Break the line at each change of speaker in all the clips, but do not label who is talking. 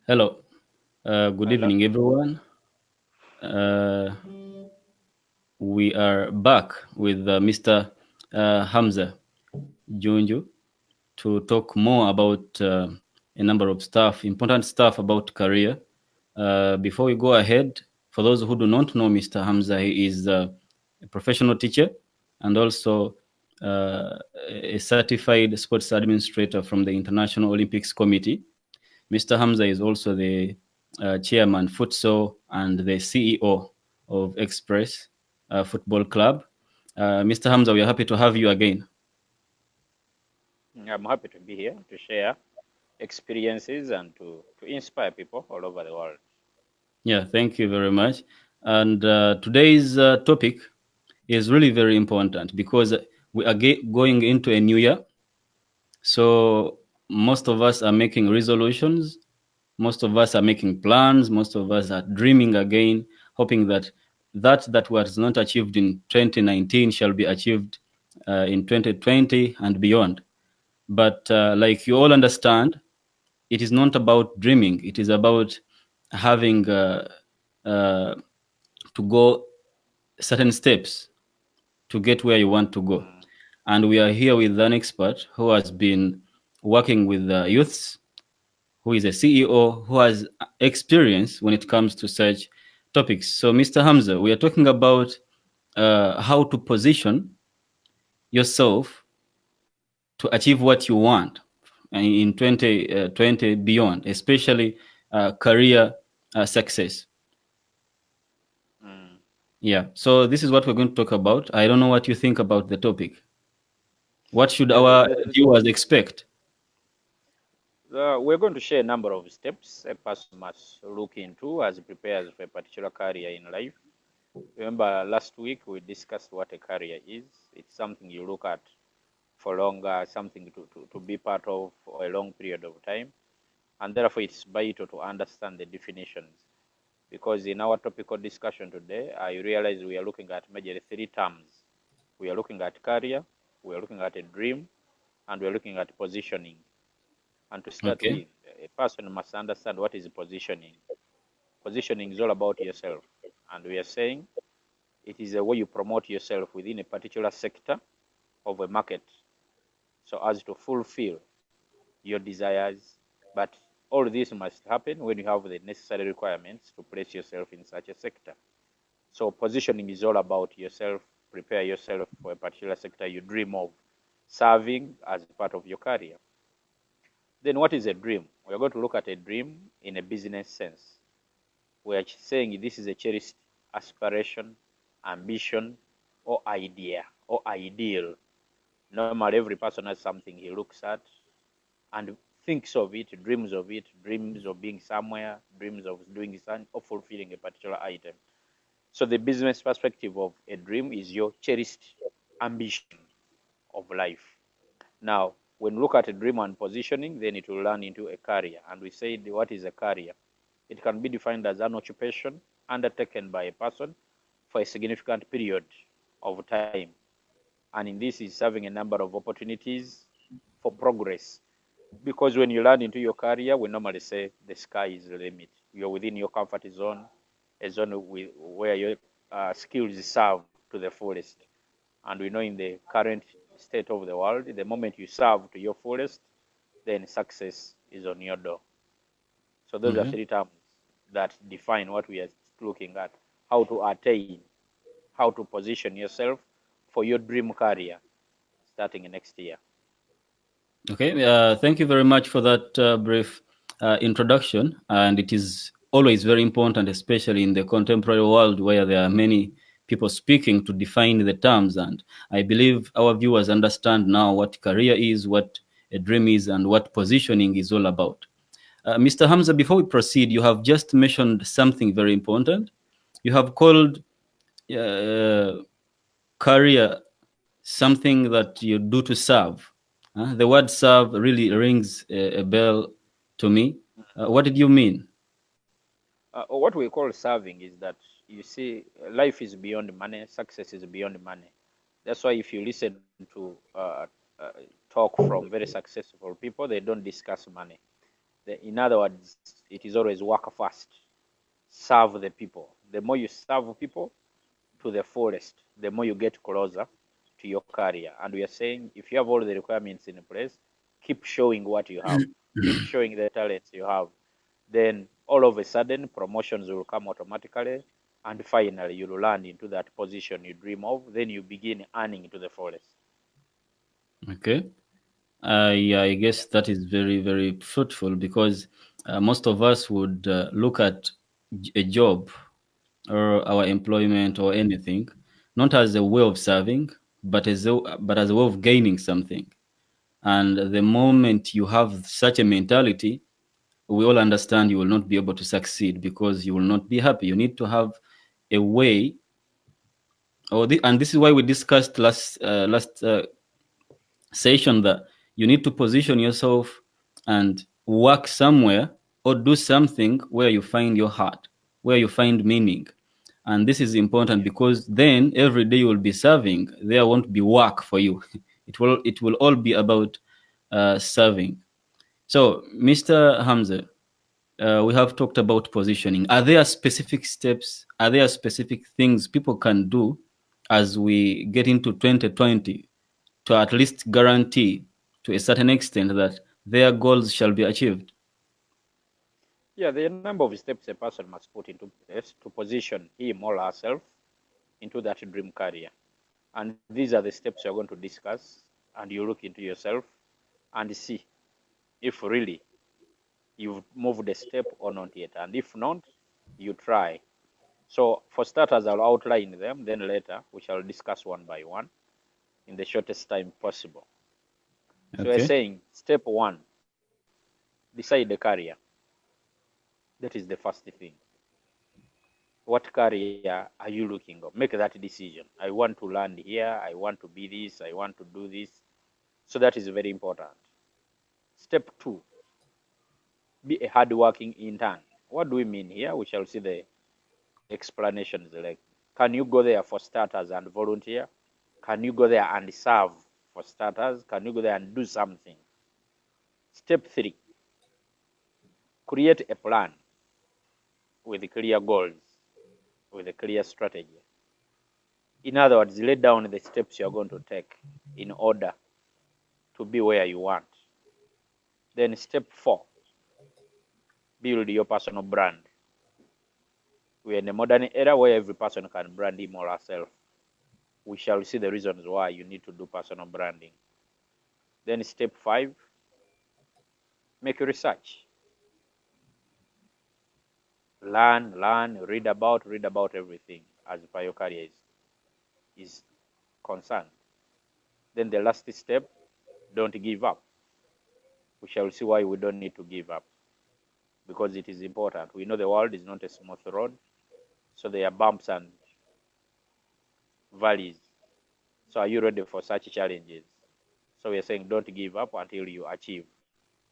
Hello. Good
Hello.
evening, everyone. Uh, we are back with Mr. Hamza Junju to talk more about a number of stuff, important stuff about career. Before we go ahead, for those who do not know Mr. Hamza, he is a professional teacher and also uh, a certified sports administrator from the International Olympics Committee. Mr. Hamza is also the chairman, Futsal, and the CEO of Express Football Club. Mr. Hamza, we are happy to have you again.
I'm happy to be here to share experiences and to inspire people all over the world.
Yeah, thank you very much. And today's topic is really very important because we are going into a new year. So most of us are making resolutions. Most of us are making plans. Most of us are dreaming again, hoping that that was not achieved in 2019 shall be achieved in 2020 and beyond. But like you all understand, it is not about dreaming. It is about having uh, to go certain steps to get where you want to go.
Mm,
And we are here with an expert who has been working with youths, who is a CEO, who has experience when it comes to such topics. So, Mr. Hamza, we are talking about how to position yourself to achieve what you want in 2020 beyond, especially career success.
mm.
Yeah. So, this is what we're going to talk about. I don't know what you think about the topic. What should
Yeah,
our viewers expect?
we're going to share a number of steps a person must look into as he prepares for a particular career in life. Remember, last week we discussed what a career is. It's something you look at for longer, something to be part of for a long period of time. And therefore, it's vital to understand the definitions. Because in our topical discussion today, I realize we are looking at majorly three terms. We are looking at career, we are looking at a dream, and we are looking at positioning. And to start
Okay.
with, a person must understand what is positioning. Positioning is all about yourself. And we are saying it is a way you promote yourself within a particular sector of a market so as to fulfill your desires. But all this must happen when you have the necessary requirements to place yourself in such a sector. So positioning is all about yourself, prepare yourself for a particular sector you dream of serving as part of your career. Then what is a dream? We're going to look at a dream in a business sense. We're saying this is a cherished aspiration, ambition, or idea, or ideal. Normally, every person has something he looks at and thinks of it, dreams of being somewhere, dreams of doing something, or fulfilling a particular item. So the business perspective of a dream is your cherished ambition of life. Now, when we look at a dream and positioning, then it will run into a career. And we say, what is a career? It can be defined as an occupation undertaken by a person for a significant period of time. And in this is serving a number of opportunities for progress. Because when you run into your career, we normally say the sky is the limit. You're within your comfort zone, a zone where your skills serve to the fullest. And we know in the current state of the world, the moment you serve to your fullest, then success is on your door. So those are
Mhm.
three terms that define what we are looking at: how to attain, how to position yourself for your dream career starting next year.
Okay, thank you very much for that brief introduction. And it is always very important, especially in the contemporary world where there are many people speaking to define the terms. And I believe our viewers understand now what career is, what a dream is, and what positioning is all about. Mr. Hamza, before we proceed, you have just mentioned something very important. You have called uh, career something that you do to serve. The word serve really rings a bell to me. What did you mean?
What we call serving is that you see, life is beyond money, success is beyond money. That's why if you listen to talk from very successful people, they don't discuss money. In other words, it is always work first, serve the people. The more you serve people to the fullest, the more you get closer to your career. And we are saying if you have all the requirements in place, keep showing what you have, keep showing the talents you have. Then all of a sudden, promotions will come automatically. And finally, you'll land into that position you dream of. Then you begin earning to the fullest.
Okay. Yeah, I guess that is very, very fruitful because most of us would look at a job or our employment or anything not as a way of serving, but as a way of gaining something. And the moment you have such a mentality, we all understand you will not be able to succeed because you will not be happy. You need to have a way, and this is why we discussed last session that you need to position yourself and work somewhere or do something where you find your heart, where you find meaning. And this is important because then every day you will be serving. There won't be work for you. It will all be about serving. So, Mr. Hamza, we have talked about positioning. Are there specific steps? Are there specific things people can do as we get into 2020 to at least guarantee to a certain extent that their goals shall be achieved?
Yeah, the number of steps a person must put into place to position him or herself into that dream career. And these are the steps you're going to discuss, and you look into yourself and see if really you've moved a step or not yet. And if not, you try. So for starters, I'll outline them, then later we shall discuss one by one in the shortest time possible. So we're
Okay.
saying step one, decide the career. That is the first thing. What career are you looking at? Make that decision. I want to land here. I want to be this. I want to do this. So that is very important. Step two, be a hardworking intern. What do we mean here? We shall see the explanations. Like, can you go there for starters and volunteer? Can you go there and serve for starters? Can you go there and do something? Step three, create a plan with clear goals, with a clear strategy. In other words, lay down the steps you're going to take in order to be where you want. Then step four, build your personal brand. We're in a modern era where every person can brand him or herself. We shall see the reasons why you need to do personal branding. Then step five, make research. Learn, read about everything as per your career is concerned. Then the last step, don't give up. We shall see why we don't need to give up, because it is important. We know the world is not a smooth road, so there are bumps and valleys. So are you ready for such challenges? So we are saying don't give up until you achieve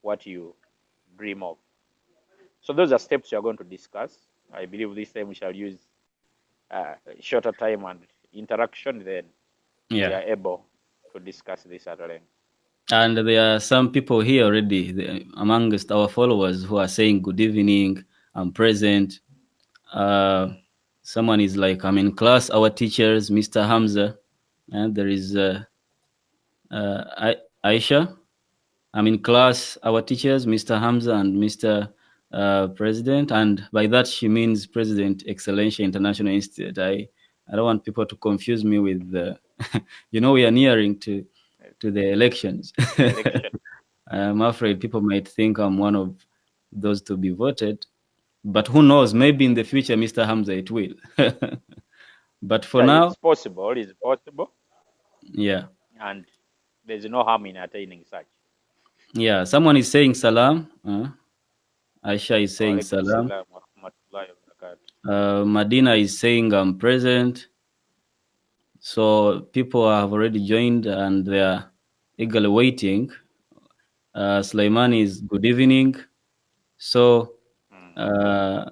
what you dream of. So those are steps we are going to discuss. I believe this time we shall use shorter time and interaction, then we
Yeah.
are able to discuss this at length.
And there are some people here already amongst our followers who are saying, "Good evening, I'm present." Uh, Someone is like, "I'm in class, our teachers, Mr. Hamza." And there is Aisha. "I'm in class, our teachers, Mr. Hamza and Mr. President." And by that, she means President Excellencia International Institute. I don't want people to confuse me with the, we are nearing to the elections.
Election.
I'm afraid people might think I'm one of those to be voted. But who knows? Maybe in the future, Mr. Hamza, it will. But for
Yeah,
now,
it's possible. It's possible,
yeah.
and there's no harm in attaining such.
Yeah, someone is saying salam. Aisha is saying
Walaikum
salam.
salam wa rahmatullahi wa barakatuh.
Madina is saying I'm present. So people have already joined and they are eagerly waiting. Sulaimani is good evening. So, uh,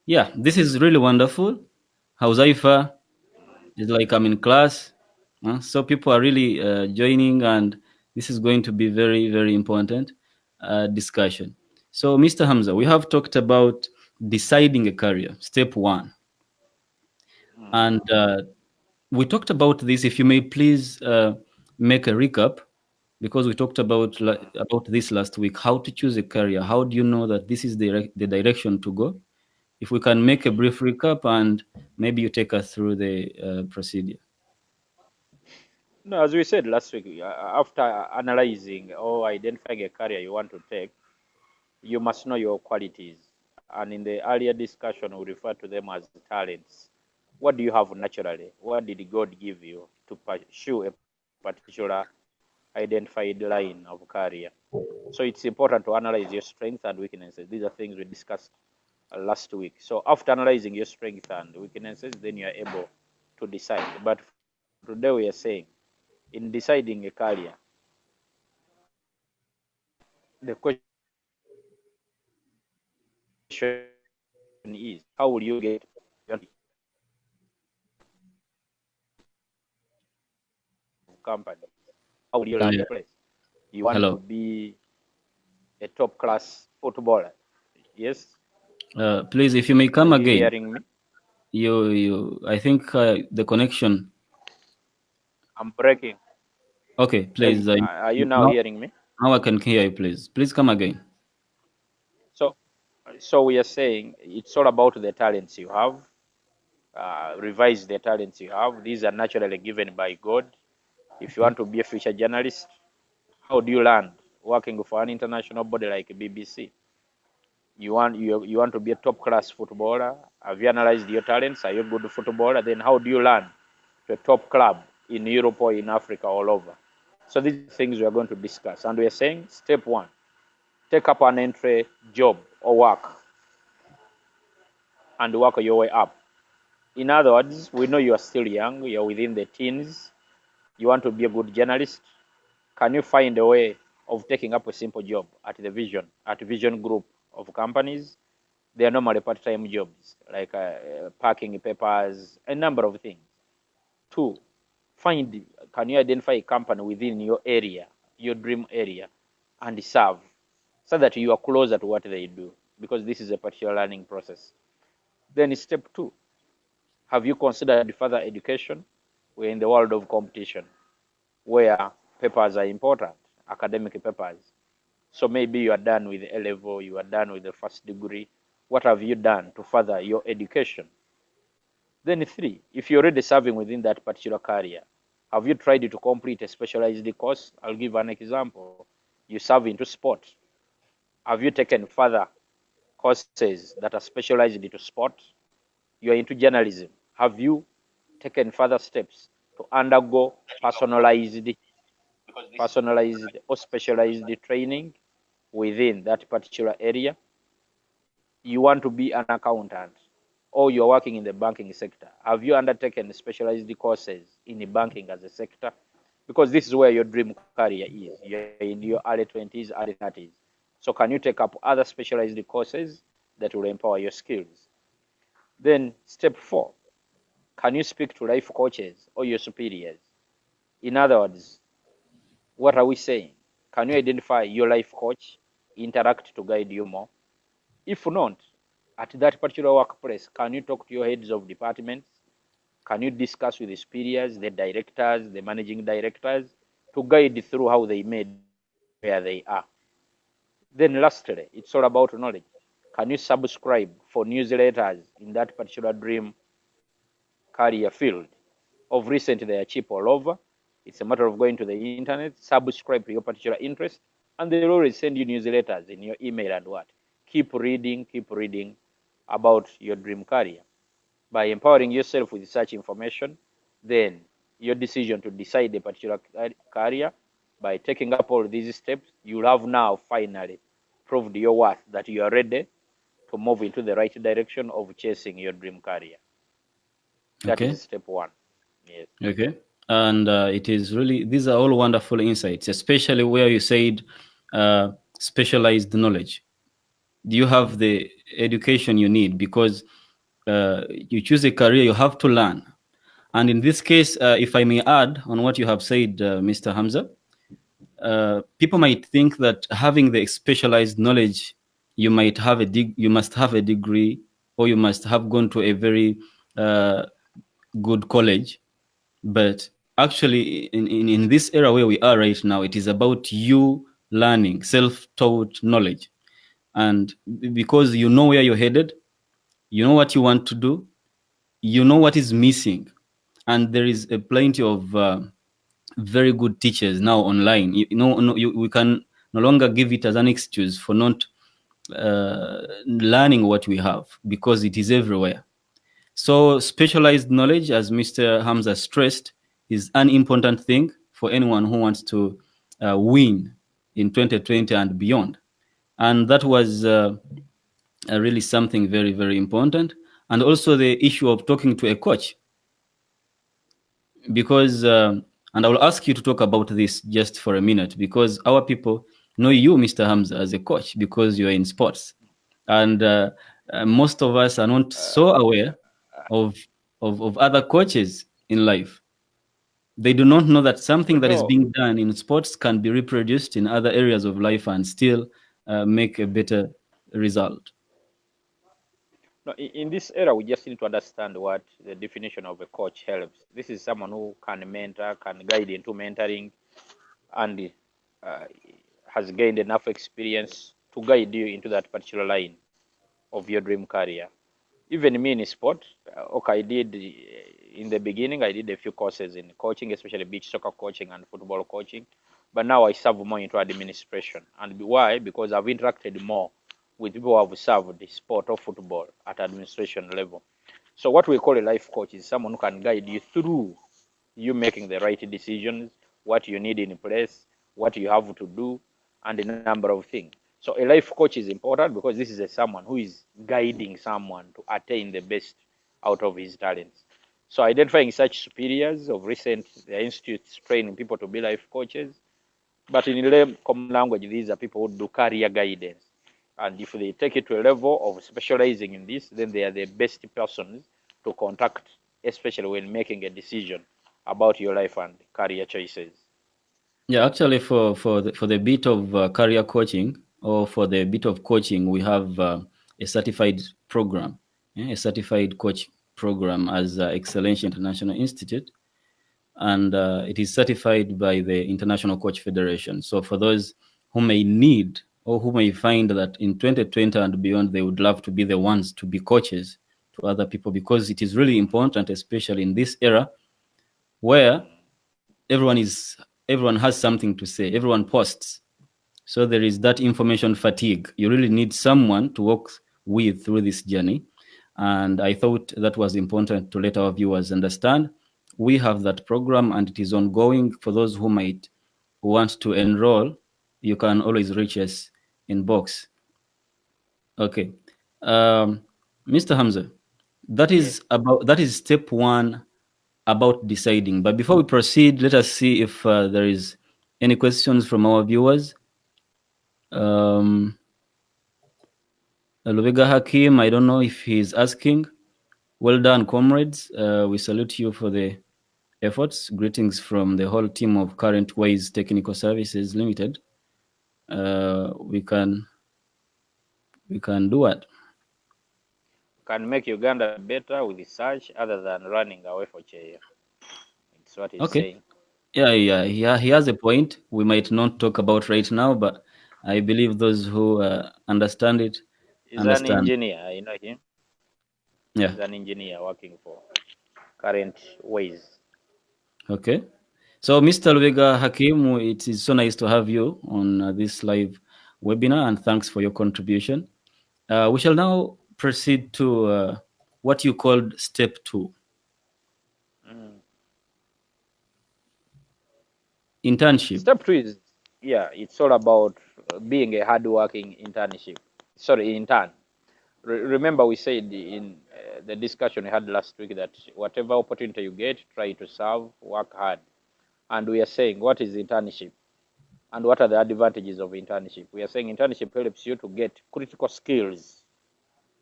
yeah, this is really wonderful. Hauzaifa is like I'm in class. So people are really joining, and this is going to be very, very important. discussion. So, Mr. Hamza, we have talked about deciding a career, step one. And we talked about this. If you may please make a recap, because we talked about this last week. How to choose a career? How do you know that this is the direction to go? If we can make a brief recap, and maybe you take us through the procedure.
No, as we said last week, after analyzing or identifying a career you want to take, you must know your qualities. And in the earlier discussion, we refer to them as talents. What do you have naturally? What did God give you to pursue a particular identified line of career? So it's important to analyze your strengths and weaknesses. These are things we discussed last week. So after analyzing your strengths and weaknesses, then you are able to decide. But for today, we are saying, in deciding a career, the question is, how will you get to that particular company? How will you land
Yeah.
a place? You want to
Hello.
be a top class footballer? Yes.
Please, if you may
Are
come
you
again.
hearing me?
I think the connection.
I'm breaking.
Okay, please.
Are you now
Now,
hearing me?
now I can hear you. Please come again.
So, so we are saying it's all about the talents you have. Revise the talents you have. These are naturally given by God. If you want to be a future journalist, how do you learn? Working for an international body like BBC. You want to be a top class footballer. Have you analyzed your talents? Are you a good footballer? Then how do you learn to a top club in Europe or in Africa all over? So these are things we are going to discuss. And we are saying step one, take up an entry job or work and work your way up. In other words, we know you are still young, you're within the teens, you want to be a good journalist. Can you find a way of taking up a simple job at Vision Group of companies? They are normally part-time jobs, like packing papers, a number of things. Two, can you identify a company within your area, your dream area, and serve, so that you are closer to what they do, because this is a particular learning process. Then step two, have you considered further education? We're in the world of competition, where papers are important, academic papers. So maybe you are done with A level, you are done with the first degree. What have you done to further your education? Then three, if you're already serving within that particular career, have you tried to complete a specialized course? I'll give an example. You serve into sport. Have you taken further courses that are specialized into sport? You are into journalism. Have you taken further steps to undergo personalized or specialized training within that particular area? You want to be an accountant, or you're working in the banking sector. Have you undertaken specialized courses in banking as a sector? Because this is where your dream career is. You're in your early 20s, early 30s. So can you take up other specialized courses that will empower your skills? Then step four, can you speak to life coaches or your superiors? In other words, what are we saying? Can you identify your life coach, interact to guide you more? If not, at that particular workplace, can you talk to your heads of departments? Can you discuss with the superiors, the directors, the managing directors, to guide through how they made where they are? Then lastly, it's all about knowledge. Can you subscribe for newsletters in that particular dream career field? Of recent, they are cheap all over. It's a matter of going to the internet, subscribe to your particular interest, and they'll always send you newsletters in your email and what. Keep reading about your dream career. By empowering yourself with such information, then your decision to decide a particular career, by taking up all these steps, you'll have now finally proved your worth, that you are ready to move into the right direction of chasing your dream career. That
Okay.
is step one. Yes.
Okay. And it is really, these are all wonderful insights, especially where you said specialized knowledge. Do you have the education you need? Because you choose a career, you have to learn. And in this case, if I may add on what you have said, Mr. Hamza, people might think that having the specialized knowledge, you might have you must have a degree, or you must have gone to a very good college. But actually, in this era where we are right now, it is about you learning self-taught knowledge. And because you know where you're headed, you know what you want to do, you know what is missing, and there is a plenty of very good teachers now online. You know, no, we can no longer give it as an excuse for not learning what we have, because it is everywhere. So specialized knowledge, as Mr. Hamza stressed, is an important thing for anyone who wants to win in 2020 and beyond. And that was really something very, very important. And also the issue of talking to a coach, because and I will ask you to talk about this just for a minute, because our people know you, Mr. Hamza, as a coach because you are in sports, and most of us are not so aware of, of other coaches in life. They do not know that something that is
No,
being done in sports can be reproduced in other areas of life and still make a better result.
no. In this era, we just need to understand what the definition of a coach helps. This is someone who can mentor, can guide into mentoring, and uh, has gained enough experience to guide you into that particular line of your dream career. Even me in sport, okay, I did in the beginning, I did a few courses in coaching, especially beach soccer coaching and football coaching. But now I serve more into administration. And why? Because I've interacted more with people who have served the sport of football at administration level. So what we call a life coach is someone who can guide you through you making the right decisions, what you need in place, what you have to do, and a number of things. So a life coach is important because this is someone who is guiding someone to attain the best out of his talents. So identifying such superiors of recent, the institutes training people to be life coaches. But in common language, these are people who do career guidance. And if they take it to a level of specializing in this, then they are the best persons to contact, especially when making a decision about your life and career choices.
Yeah, actually, for the bit of career coaching, or for the bit of coaching, we have a certified program, a certified coach program as Excellence International Institute, and it is certified by the International Coach Federation. So for those who may need, or who may find that in 2020 and beyond, they would love to be the ones to be coaches to other people, because it is really important, especially in this era where everyone is everyone has something to say, everyone posts, so there is that information fatigue. You really need someone to walk with through this journey, and I thought that was important to let our viewers understand. We have that program and it is ongoing. For those who might want to enroll, you can always reach us in box. Okay. um, Mr. Hamza,
Yes.
that is step one about deciding. But before we proceed, let us see if there is any questions from our viewers. Um, Lubega Hakim, I don't know if he's asking. Well done, comrades. We salute you for the efforts. Greetings from the whole team of Current Ways Technical Services Limited. We can do what?
Can make Uganda better with research other than running away for chair. It's what he's
Okay.
saying.
Yeah. He has a point. We might not talk about right now, but I believe those who understand it
He's an
understand.
engineer, you know him.
Yeah.
He's an engineer working for Current Ways.
Okay. So, Mr. Lubega Hakim, it is so nice to have you on this live webinar, and thanks for your contribution. We shall now proceed to what you called step two,
Mm.
internship.
Step two is, yeah, it's all about being a hardworking internship. Sorry, intern. Remember, we said in the discussion we had last week that whatever opportunity you get, try to serve, work hard. And we are saying, what is internship? And what are the advantages of internship? We are saying internship helps you to get critical skills.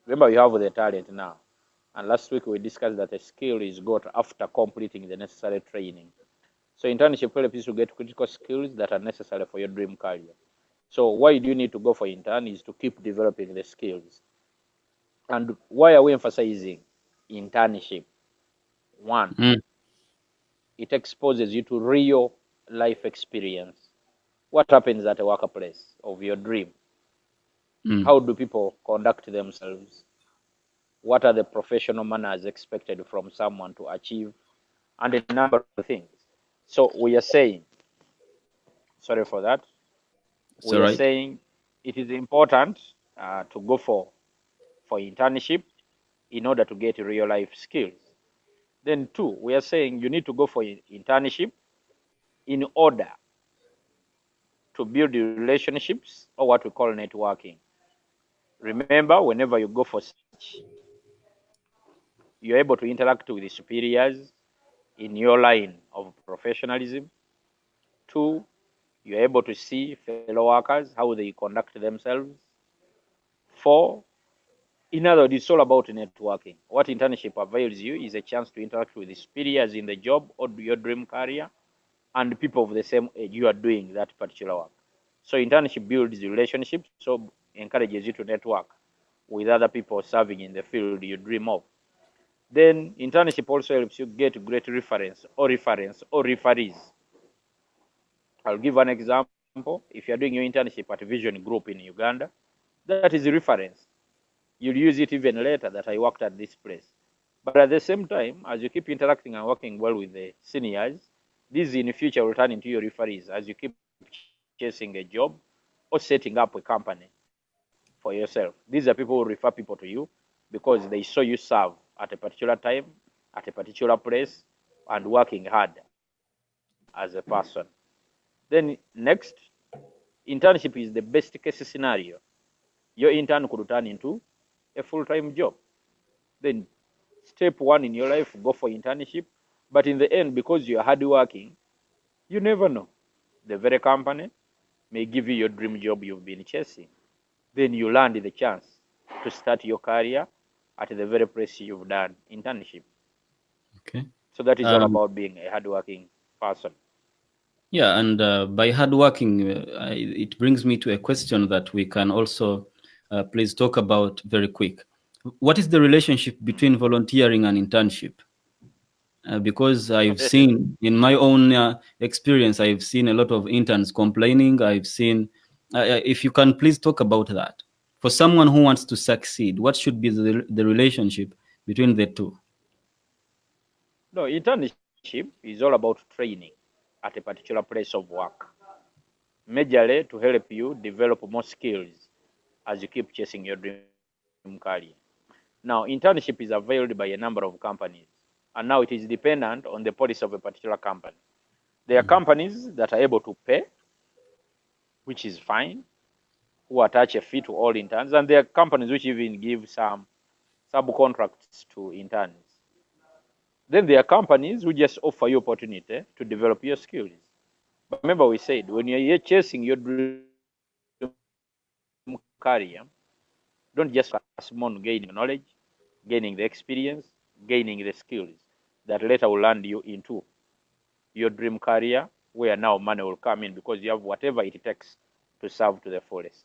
Remember, you have the talent now. And last week we discussed that a skill is got after completing the necessary training. So internship helps you to get critical skills that are necessary for your dream career. So why do you need to go for intern is to keep developing the skills. And why are we emphasizing internship? One,
Mm.
it exposes you to real life experience. What happens at a workplace of your dream?
Mm.
How do people conduct themselves? What are the professional manners expected from someone to achieve? And a number of things. So we are saying, sorry for that,
It's
we
all
are
right.
saying it is important to go for internship in order to get real life skills. Then two, we are saying you need to go for internship in order to build relationships or what we call networking. Remember, whenever you go for such, you're able to interact with the superiors in your line of professionalism. Two, you're able to see fellow workers, how they conduct themselves. Four, in other words, it's all about networking. What internship avails you is a chance to interact with the superiors in the job or your dream career and people of the same age you are doing that particular work. So internship builds relationships, so encourages you to network with other people serving in the field you dream of. Then internship also helps you get great reference or referees. I'll give an example. If you're doing your internship at a Vision Group in Uganda, that is a reference. You'll use it even later that I worked at this place. But at the same time, as you keep interacting and working well with the seniors, these in the future will turn into your referees as you keep chasing a job or setting up a company for yourself. These are people who refer people to you because they saw you serve at a particular time, at a particular place, and working hard as a person. Then next, internship is the best case scenario. Your intern could turn into a full-time job. Then step one in your life, go for internship. But in the end, because you're hardworking, you never know. The very company may give you your dream job you've been chasing. Then you land the chance to start your career at the very place you've done internship.
Okay.
So that is all
Um,
about being a hardworking person.
yeah, and by hardworking, it brings me to a question that we can also please talk about very quick. What is the relationship between volunteering and internship? Because I've seen in my own experience, I've seen a lot of interns complaining. I've seen, if you can please talk about that. For someone who wants to succeed, what should be the relationship between the two?
No, internship is all about training at a particular place of work, majorly to help you develop more skills as you keep chasing your dream career. Now, internship is availed by a number of companies, and now it is dependent on the policy of a particular company. There are companies that are able to pay, which is fine, who attach a fee to all interns, and there are companies which even give some subcontracts to interns. Then there are companies who just offer you opportunity to develop your skills. But remember, we said when you're chasing your dream career, don't just focus on gaining knowledge, gaining the experience, gaining the skills that later will land you into your dream career, where now money will come in because you have whatever it takes to serve to the fullest.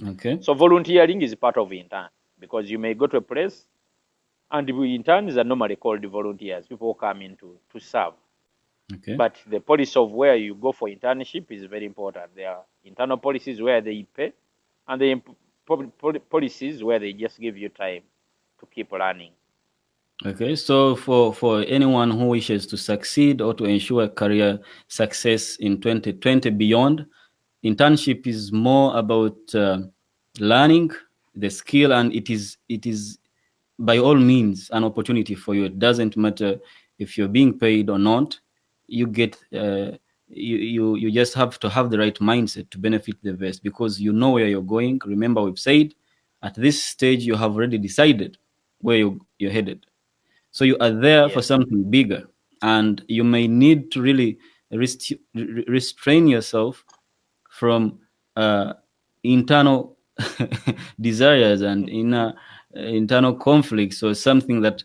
Okay.
So volunteering is part of intern because you may go to a place and the interns are normally called volunteers. People come in to serve.
Okay.
But the policy of where you go for internship is very important. There are internal policies where they pay, and the policies where they just give you time to keep learning.
Okay, so for anyone who wishes to succeed or to ensure career success in 2020 beyond, internship is more about learning the skill, and it is by all means an opportunity for you. It doesn't matter if you're being paid or not. You get you just have to have the right mindset to benefit the best because you know where you're going. Remember, we've said at this stage you have already decided where you're headed. So you are there for
Yes,
something bigger, and you may need to really restrain yourself from internal desires and inner internal conflicts or something that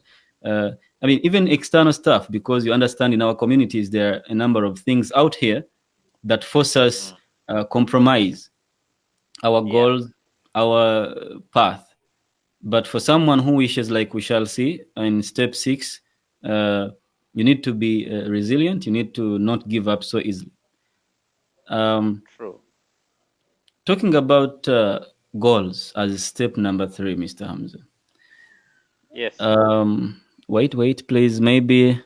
I mean, even external stuff, because you understand in our communities there are a number of things out here that force us compromise our
Yeah.
goals, our path. But for someone who wishes, like we shall see in step 6, you need to be resilient. You need to not give up so easily. Um,
True.
Talking about goals as step number 3, Mr. Hamza.
Yes.
Wait, please. Maybe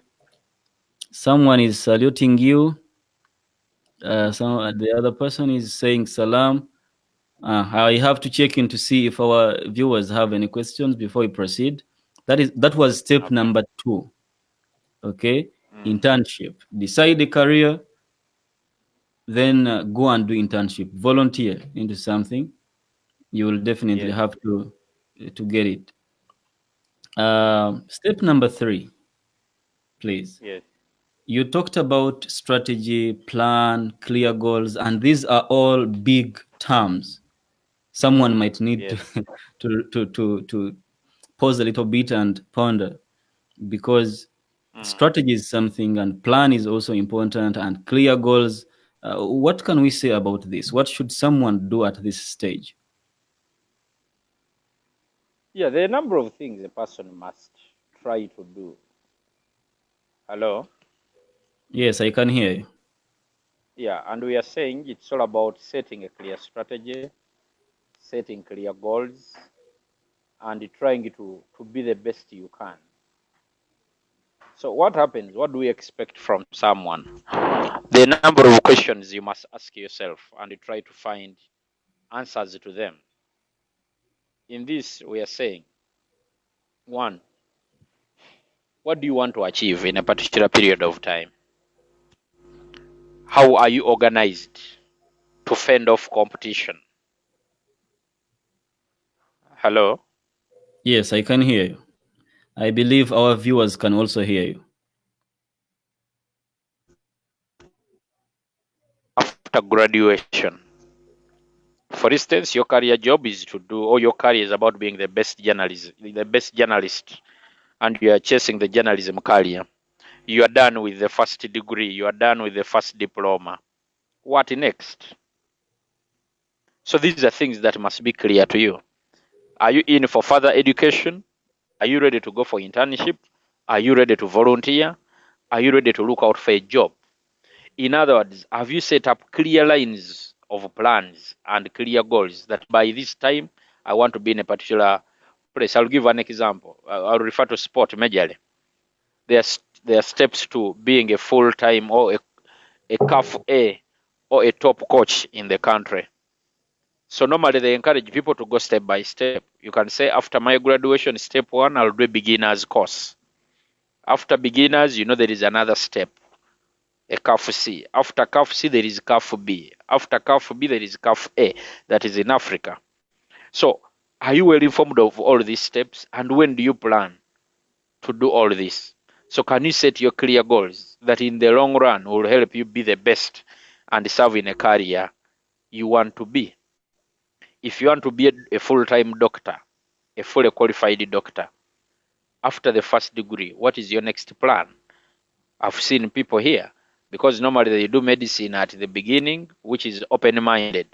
someone is saluting you. The other person is saying salam. I have to check in to see if our viewers have any questions before we proceed. That was step
Okay.
number 2. Okay,
Mm.
internship. Decide a career, then go and do internship. Volunteer into something. You will definitely
Yes.
have to get it. Step number 3, please.
Yes.
You talked about strategy, plan, clear goals, and these are all big terms. Someone might need to
Yes.
to pause a little bit and ponder, because
Mm.
strategy is something and plan is also important, and clear goals. What can we say about this? What should someone do at this stage?
Yeah, there are a number of things a person must try to do. Hello?
Yes, I can hear you.
Yeah, and we are saying it's all about setting a clear strategy, setting clear goals, and trying to be the best you can. So what happens? What do we expect from someone? The number of questions you must ask yourself and try to find answers to them. In this, we are saying, one, what do you want to achieve in a particular period of time? How are you organized to fend off competition? Hello?
Yes, I can hear you. I believe our viewers can also hear you.
After graduation, for instance, your career job is to do, or your career is about being the best journalist, and you are chasing the journalism career. You are done with the first degree, you are done with the first diploma. What next? So these are things that must be clear to you. Are you in for further education? Are you ready to go for internship? Are you ready to volunteer? Are you ready to look out for a job? In other words, have you set up clear lines of plans and clear goals that by this time I want to be in a particular place? I'll give an example. I'll refer to sport majorly. There are steps to being a full-time or a CAF A or a top coach in the country. So normally they encourage people to go step by step. You can say after my graduation, step 1, I'll do a beginner's course. After beginners, there is another step, a CAF C. After CAF C, there is CAF B. After CAF B, there is CAF A, that is in Africa. So are you well informed of all these steps? And when do you plan to do all this? So can you set your clear goals that in the long run will help you be the best and serve in a career you want to be? If you want to be a full-time doctor, a fully qualified doctor, after the first degree, what is your next plan? I've seen people here, because normally they do medicine at the beginning, which is open-minded.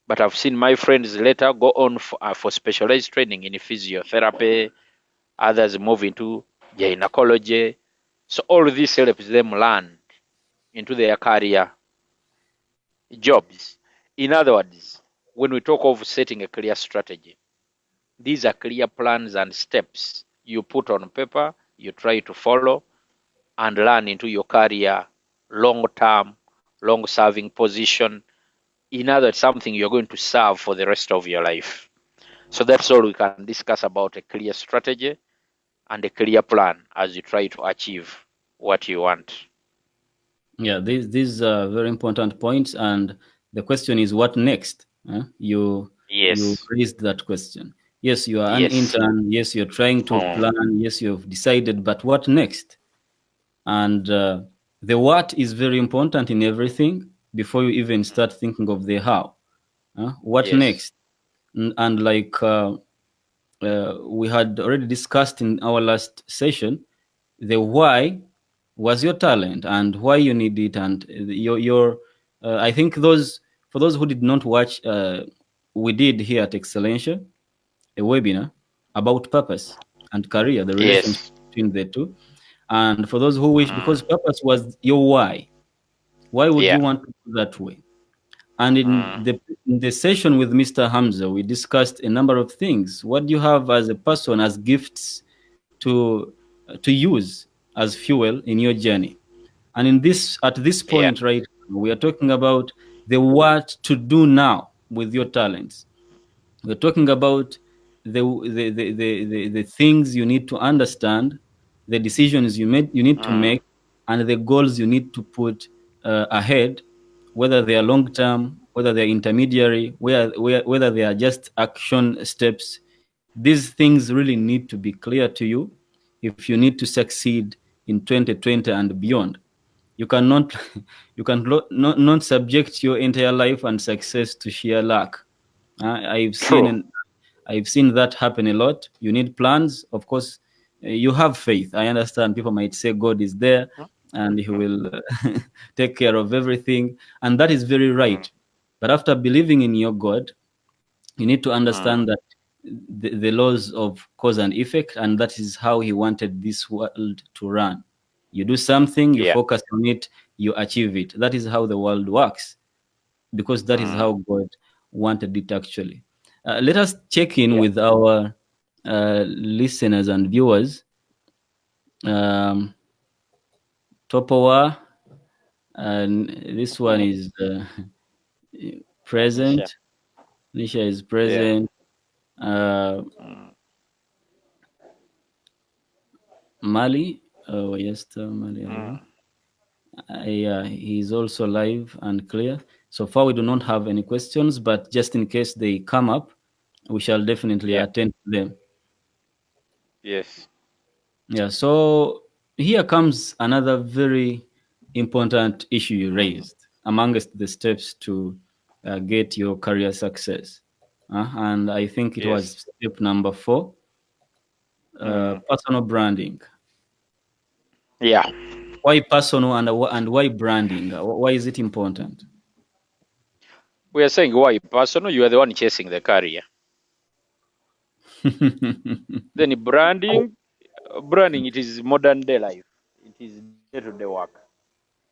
But I've seen my friends later go on for specialized training in physiotherapy, others move into gynecology. So all this helps them land into their career jobs. In other words, when we talk of setting a clear strategy, these are clear plans and steps you put on paper, you try to follow and learn into your career, long-term, long-serving position. In other words, something you're going to serve for the rest of your life. So that's all we can discuss about a clear strategy and a clear plan as you try to achieve what you want.
Yeah, these are very important points, and the question is, what next? You
Yes.
raised that question. Yes, you are an
Yes.
intern. Yes, you're trying to
Mm.
plan. Yes, you've decided, but what next? And the what is very important in everything before you even start thinking of the how. What
Yes.
next? And like we had already discussed in our last session, The why was your talent and why you need it, and your I think those, for those who did not watch, we did here at Excellencia a webinar about purpose and career, the relationship
Yes.
between the two. And for those who wish, because purpose was your why would
Yeah.
you want to go that way? And in the session with Mr. Hamza, we discussed a number of things. What do you have as a person as gifts to use as fuel in your journey? And in this, at this
Yeah.
point, right, we are talking about the what to do now with your talents. We're talking about the things you need to understand, the decisions you need to make, and the goals you need to put ahead, whether they are long term, whether they are intermediary, whether they are just action steps. These things really need to be clear to you if you need to succeed in 2020 and beyond. You cannot you can not subject your entire life and success to sheer luck. I've seen
True.
and I've seen that happen a lot. You need plans, of course. You have faith. I understand people might say God is there and He will take care of everything, and that is very right. But after believing in your God, you need to understand that the laws of cause and effect, and that is how He wanted this world to run. You do something, you
Yeah.
focus on it, you achieve it. That is how the world works, because that is how God wanted it actually. Let us check in
Yeah.
with our listeners and viewers. Um, Topowa, and this one is
Anisha.
present. Nisha is
Yeah.
present. Uh, Mali, oh yes, Mali. Yeah, he's also live and clear. So far, we do not have any questions, but just in case they come up, we shall definitely
Yeah.
attend to them.
Yes.
Yeah, so here comes another very important issue you raised amongst the steps to get your career success. And I think it
Yes.
was step number 4, personal branding.
Yeah.
Why personal and why branding? Why is it important?
We are saying why personal. You are the one chasing the career. Then branding, it is modern day life. It is day-to-day work.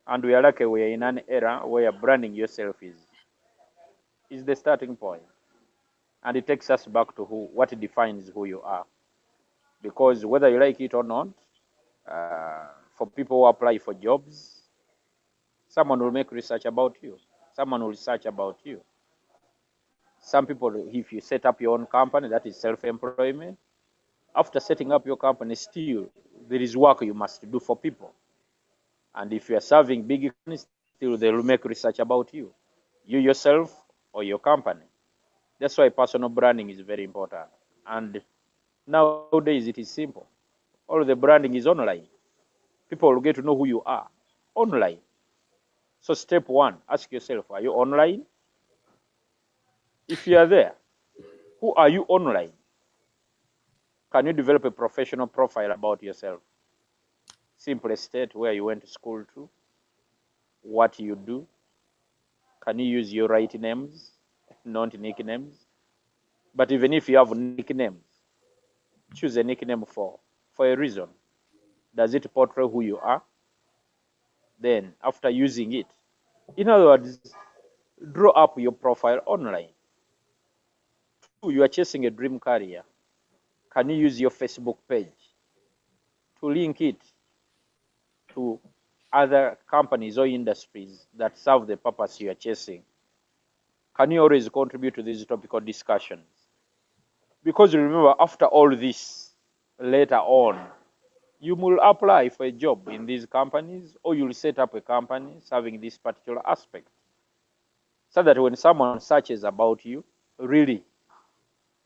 And we are lucky we are in an era where branding yourself is the starting point. And it takes us back to what defines who you are. Because whether you like it or not, for people who apply for jobs, someone will make research about you. Someone will research about you. Some people, if you set up your own company, that is self-employment. After setting up your company, still there is work you must do for people. And if you are serving big companies, still they will make research about you yourself or your company. That's why personal branding is very important. And nowadays it is simple. All the branding is online. People will get to know who you are online. So step 1, ask yourself, are you online? If you are there, who are you online? Can you develop a professional profile about yourself? Simply state where you went to school to, what you do. Can you use your right names, not nicknames? But even if you have nicknames, choose a nickname for a reason. Does it portray who you are? Then, after using it, in other words, draw up your profile online. 2, you are chasing a dream career. Can you use your Facebook page to link it to other companies or industries that serve the purpose you are chasing? Can you always contribute to these topical discussions? Because remember, after all this, later on, you will apply for a job in these companies, or you'll set up a company serving this particular aspect. So that when someone searches about you, really,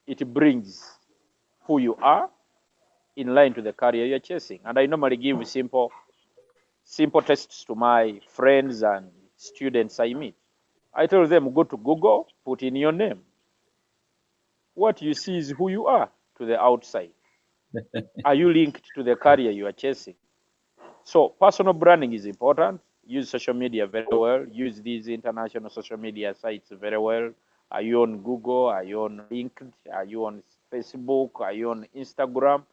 it brings who you are in line to the career you're chasing. And I normally give simple tests to my friends and students I meet. I tell them, go to Google, put in your name. What you see is who you are to the outside. Are you linked to the career you are chasing? So personal branding is important. Use social media very well. Use these international social media sites very well. Are you on Google? Are you on LinkedIn? Are you on Facebook? Are you on Instagram?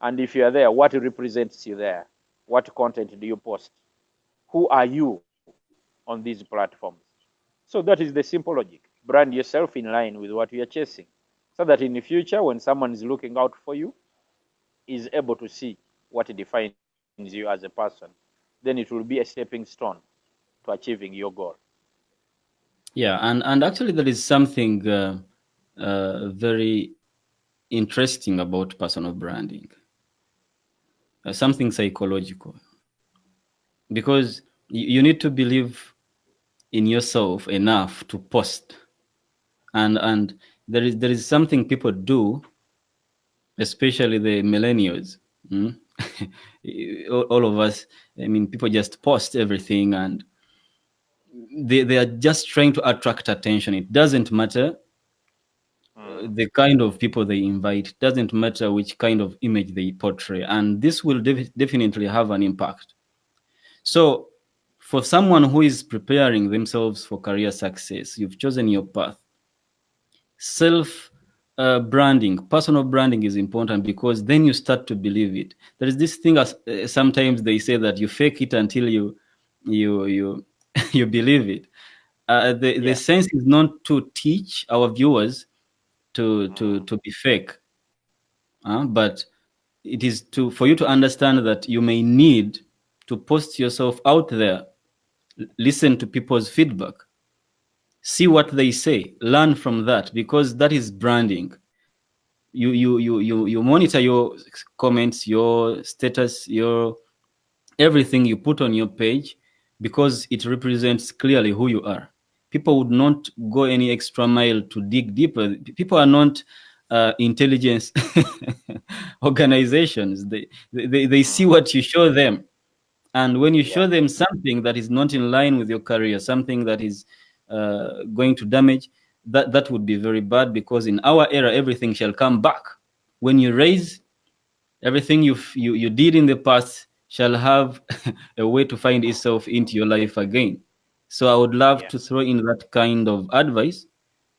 And if you are there, what represents you there? What content do you post? Who are you on these platforms? So that is the simple logic. Brand yourself in line with what you are chasing, so that in the future, when someone is looking out for you, is able to see what defines you as a person, then it will be a stepping stone to achieving your goal.
Yeah, and actually there is something very interesting about personal branding, something psychological, because you need to believe in yourself enough to post, and there is something people do, especially the millennials. mm? all of us, I mean, people just post everything, and they are just trying to attract attention. It doesn't matter the kind of people they invite, doesn't matter which kind of image they portray, and this will definitely have an impact. So for someone who is preparing themselves for career success, you've chosen your path. Self branding, personal branding is important, because then you start to believe it. There is this thing, as sometimes they say, that you fake it until you you believe it. The
Yeah.
sense is not to teach our viewers to
Mm.
be fake, but it is to for you to understand that you may need to post yourself out there, listen to people's feedback, see what they say, learn from that, because that is branding. You monitor your comments, your status, your everything you put on your page, because it represents clearly who you are. People would not go any extra mile to dig deeper. People are not intelligence organizations. They see
Mm.
what you show them, and when you show
Yeah.
them something that is not in line with your career, something that is going to damage, that would be very bad, because in our era everything shall come back. When you raise, everything you did in the past shall have a way to find itself into your life again. So I would love
Yeah.
to throw in that kind of advice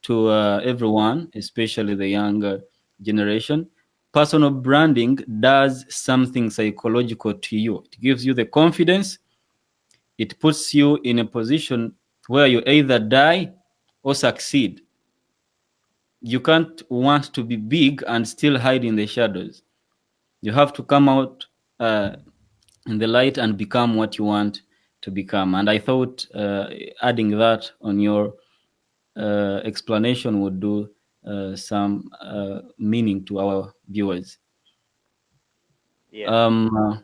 to everyone, especially the younger generation. Personal branding does something psychological to you. It gives you the confidence. It puts you in a position where you either die or succeed. You can't want to be big and still hide in the shadows. You have to come out uh, in the light and become what you want to become. And I thought adding that on your explanation would do some meaning to our viewers.
Yeah.
Um,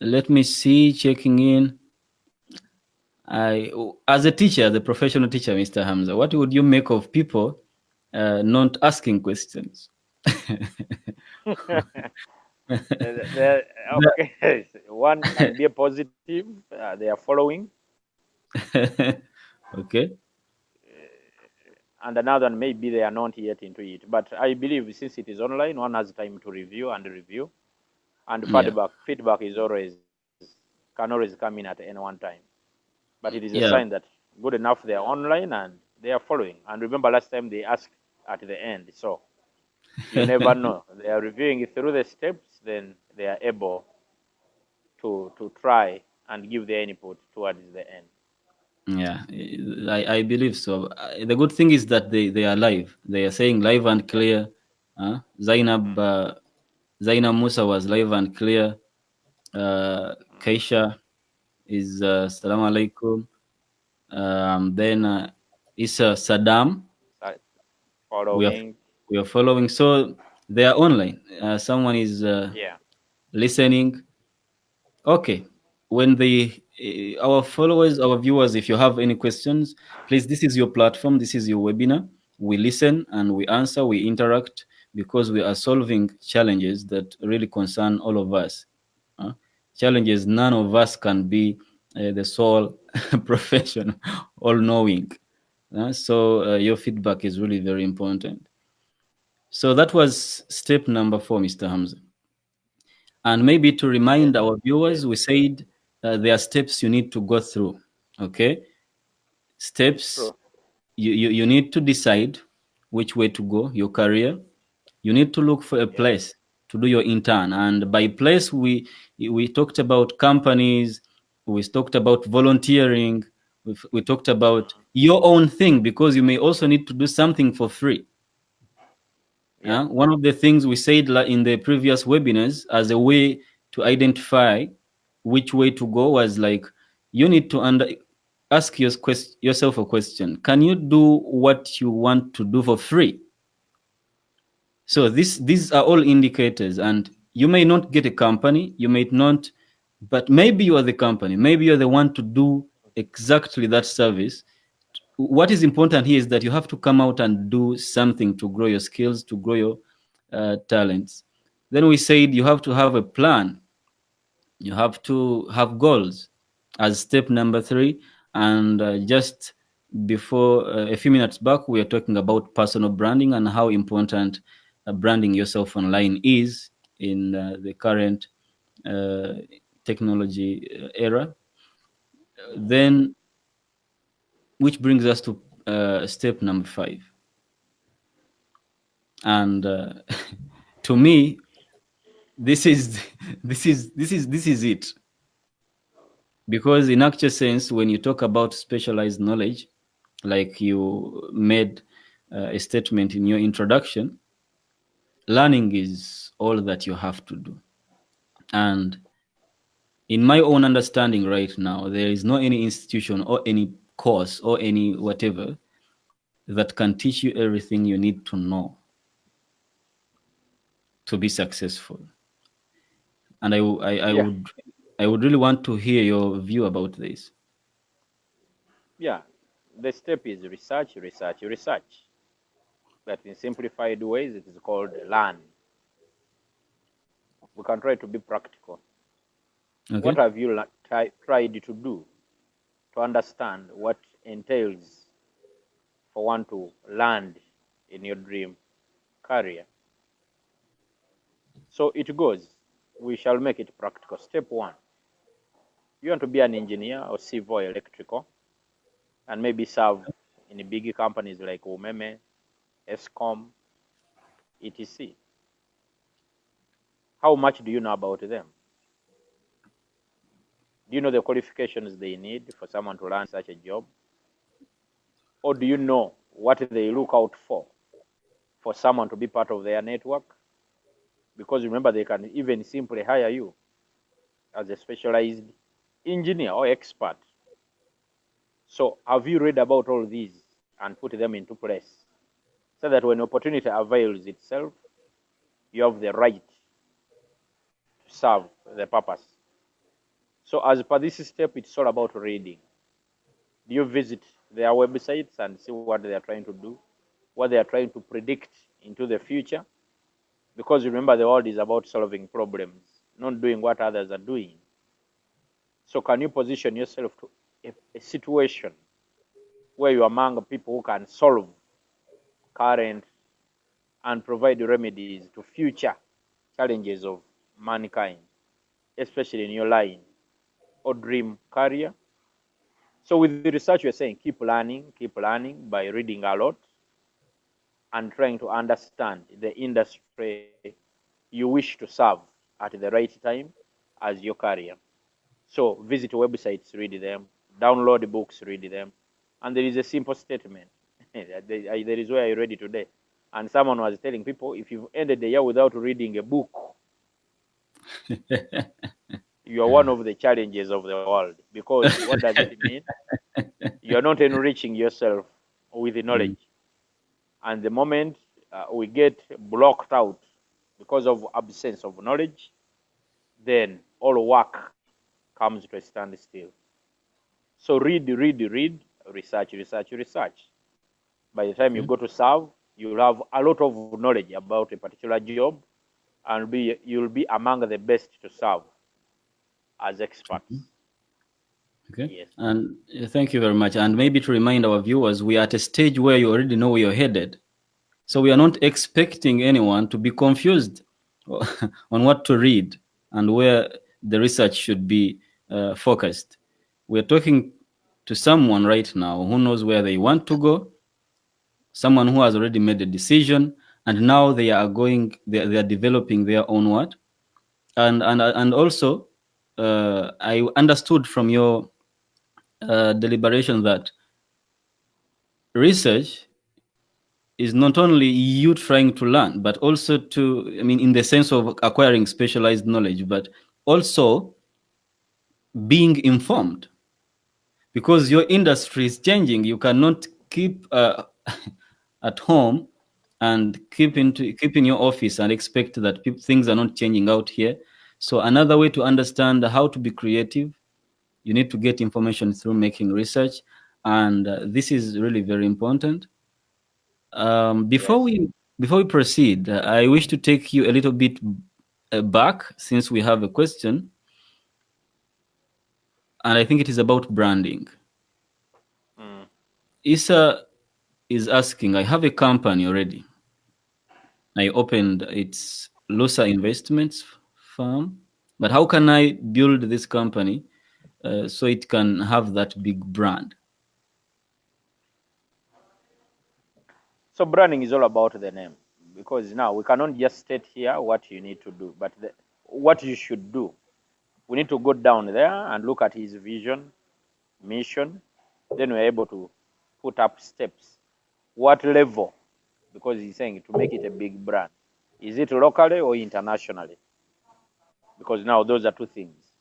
Let me see, checking in. As a teacher, as a professional teacher, Mr. Hamza, what would you make of people not asking questions?
Okay. One can be a positive. They are following,
Okay.
and another one maybe they are not yet into it. But I believe since it is online, one has time to review and review, and
Yeah.
feedback is always can always come in at any one time. But it is a sign that
Yeah.
good enough they are online and they are following. And remember last time they asked at the end, so you never know. They are reviewing it through the steps, then they are able to try and give their input towards the end.
Yeah, I believe so. The good thing is that they are live. They are saying live and
Yeah.
clear. Zainab
Mm-hmm.
Zainab Musa was live and clear.
Mm-hmm.
Keisha is Assalamu alaikum. Then Isa Saddam.
Start
We are
following.
we are following. So they are online. Someone is
Yeah.
listening. Okay. When our followers, our viewers, if you have any questions, please, this is your platform, this is your webinar. We listen and we answer, we interact, because we are solving challenges that really concern all of us. Uh, Challenges none of us can be the sole profession, all knowing. So your feedback is really very important. So that was step number 4, Mr. Hamza. And maybe to remind
Yes.
our viewers,
Yes.
we said there are steps you need to go through. Okay, steps.
True.
You need to decide which way to go, your career. You need to look for a
Yes.
place to do your intern. And by place, we talked about companies, we talked about volunteering, we talked about
Mhm.
your own thing, because you may also need to do something for free.
Yeah.
One of the things we said in the previous webinars as a way to identify which way to go was like, you need to ask yourself a question: can you do what you want to do for free? So these are all indicators, and you may not get a company, you may not, but maybe you are the company, maybe you're the one to do exactly that service. What is important here is that you have to come out and do something to grow your skills, to grow your talents. Then we said you have to have a plan, you have to have goals as step number 3. And just before a few minutes back, we were talking about personal branding and how important branding yourself online is in the current uh, technology era. Then, which brings us to step number 5. And to me, this is this is it. Because in actual sense, when you talk about specialized knowledge, like you made a statement in your introduction, learning is all that you have to do. And in my own understanding right now, there is no any institution or any course or any whatever that can teach you everything you need to know to be successful. And
Yeah.
I would really want to hear your view about this.
Yeah. The step is research, research, research. But in simplified ways, it is called learn. We can try to be practical.
Okay.
What have you tried to do to understand what entails for one to land in your dream career? So it goes. We shall make it practical. Step 1: you want to be an engineer or civil or electrical, and maybe serve in big companies like Umeme, Escom, etc. How much do you know about them? Do you know the qualifications they need for someone to learn such a job? Or do you know what they look out for someone to be part of their network? Because remember, they can even simply hire you as a specialized engineer or expert. So have you read about all these and put them into place so that when opportunity avails itself, you have the right to serve the purpose? So as per this step, it's all about reading. Do you visit their websites and see what they are trying to do, what they are trying to predict into the future? Because remember, the world is about solving problems, not doing what others are doing. So can you position yourself to a situation where you are among people who can solve current and provide remedies to future challenges of mankind, especially in your line or dream career? So with the research, we're saying keep learning by reading a lot and trying to understand the industry you wish to serve at the right time as your career. So visit websites, read them, download books, read them. And there is a simple statement. There is where I read it today. And someone was telling people, if you've ended the year without reading a book, you are one of the challenges of the world. Because what does it mean? You are not enriching yourself with the
Mm.
knowledge. And the moment we get blocked out because of absence of knowledge, then all work comes to a standstill. So read, research, research, research. By the time you
Okay.
go to serve, you'll have a lot of knowledge about a particular job, and you'll be among the best to serve as experts.
Okay.
Yes.
And thank you very much. And maybe to remind our viewers, we are at a stage where you already know where you're headed. So we are not expecting anyone to be confused on what to read. and where the research should be focused. We're talking to someone right now who knows where they want to go, someone who has already made a decision, and now they are developing their own what. And also, I understood from your deliberation that research is not only you trying to learn, but also to, I mean, in the sense of acquiring specialized knowledge, but also being informed, because your industry is changing. You cannot keep at home and keep in your office and expect that things are not changing out here. So another way to understand how to be creative, you need to get information through making research, and this is really very important. Before
Yes.
we proceed, I wish to take you a little bit back, since we have a question, and I think it is about branding.
Mm.
Isa is asking, I have a company already. I opened its Lusa Investments firm, but how can I build this company so it can have that big brand?
So branding is all about the name, because now we cannot just state here what you need to do, but what you should do. We need to go down there and look at his vision, mission. Then we're able to put up steps. What level? Because he's saying to make it a big brand. Is it locally or internationally? Because now those are two things.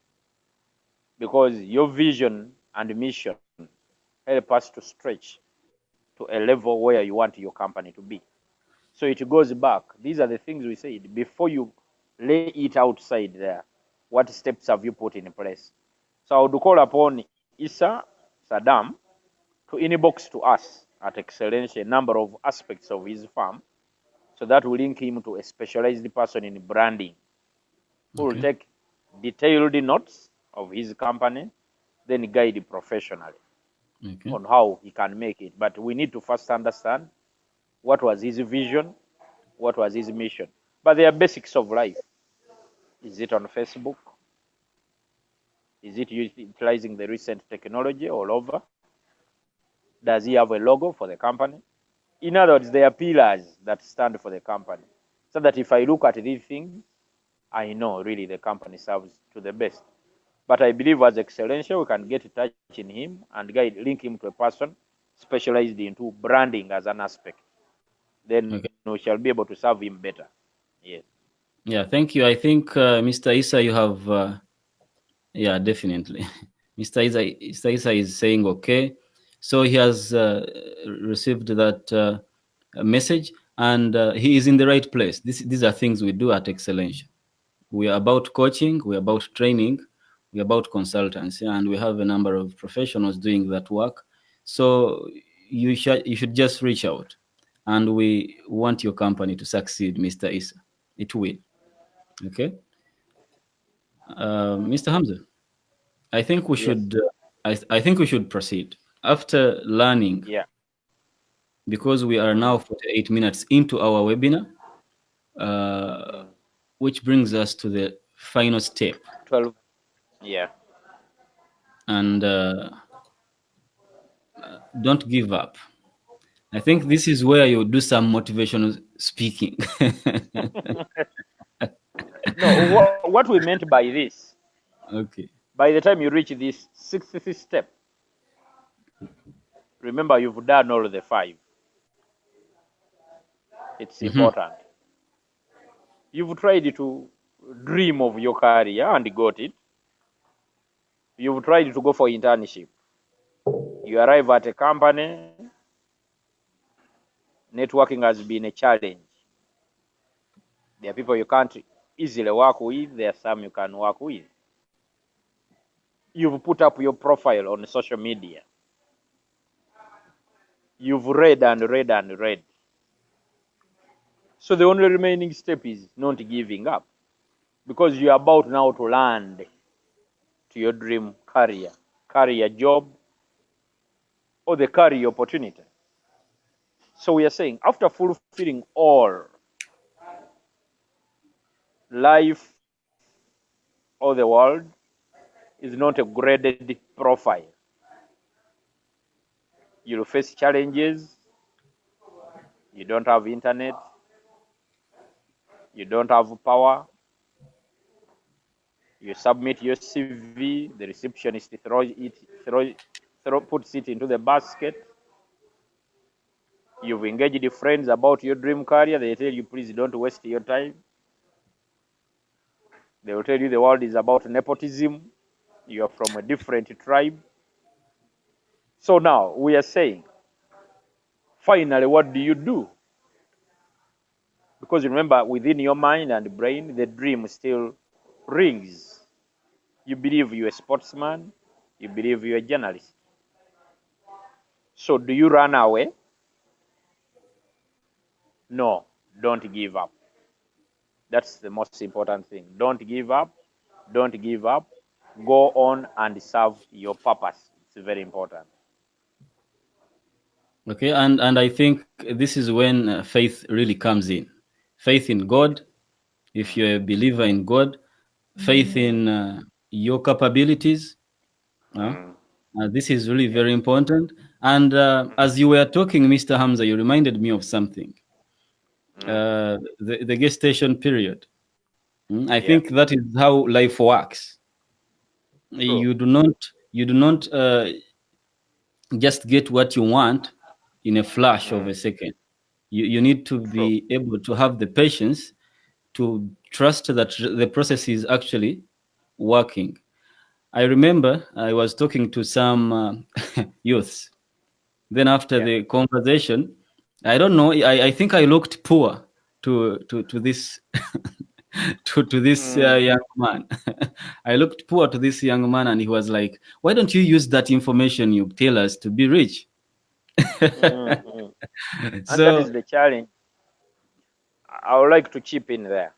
Because your vision and mission help us to stretch to a level where you want your company to be. So it goes back. These are the things we said before you lay it outside there. What steps have you put in place? So I would call upon Isa Saddam to inbox to us at Excellence a number of aspects of his firm, so that will link him to a specialized person in branding who will
Okay.
take detailed notes of his company, then guide professionally
Okay.
on how he can make it. But we need to first understand what was his vision, what was his mission. But they are basics of life. Is it on Facebook? Is it utilizing the recent technology all over? Does he have a logo for the company? In other words, they are pillars that stand for the company. So that if I look at these things, I know really the company serves to the best. But I believe as Excellentia, we can get in touch in him and guide, link him to a person specialized into branding as an aspect. Then
Okay.
we shall be able to serve him better. Yes.
Yeah, thank you. I think Mr. Isa, you have yeah, definitely. Mr. Isa is saying okay. So he has received that message, and he is in the right place. These are things we do at Excellence. We are about coaching, we are about training, we are about consultancy, and we have a number of professionals doing that work. So you should just reach out, and we want your company to succeed, Mr. Isa. It will. Okay, Mr. Hamza. I think we
Yes.
should. I think we should proceed after learning,
Yeah.
because we are
Mm.
now 48 minutes into our webinar, uh,
Mm.
which brings us to the final step.
12. Yeah.
And don't give up. I think this is where you do some motivational speaking.
No, what we meant by this,
Okay.
by the time you reach this 60th step, remember you've done all the 5. It's
Mhm.
important. You've tried to dream of your career and got it. You've tried to go for internship. You arrive at a company, networking has been a challenge. There are people you can't easily work with, there are some you can work with. You've put up your profile on social media. You've read and read and read. So the only remaining step is not giving up, because you're about now to land to your dream career job, or the career opportunity. So we are saying after fulfilling all life or the world is not a graded profile. You'll face challenges. You don't have internet. You don't have power. You submit your CV. The receptionist puts it into the basket. You've engaged friends about your dream career. They tell you, please don't waste your time. They will tell you the world is about nepotism. You are from a different tribe. So now we are saying, finally, what do you do? Because remember, within your mind and brain, the dream still rings. You believe you're a sportsman. You believe you're a journalist. So do you run away? No, don't give up. That's the most important thing. Don't give up. Don't give up. Go on and serve your purpose. It's very important.
Okay, and I think this is when faith really comes in. Faith in God, if you're a believer in God, faith in your capabilities. This is really very important. And as you were talking, Mr. Hamza, you reminded me of something. The gestation period. I
Yeah.
think that is how life works.
True.
You do not just get what you want in a flash of a second. You need to
True.
be able to have the patience to trust that the process is actually working. I remember I was talking to some youths. Then after
Yeah.
the conversation, I don't know. I think I looked poor to this to this young man. I looked poor to this young man, and he was like, "Why don't you use that information you tell us to be rich?"
And that is
So
the challenge. I would like to chip in there.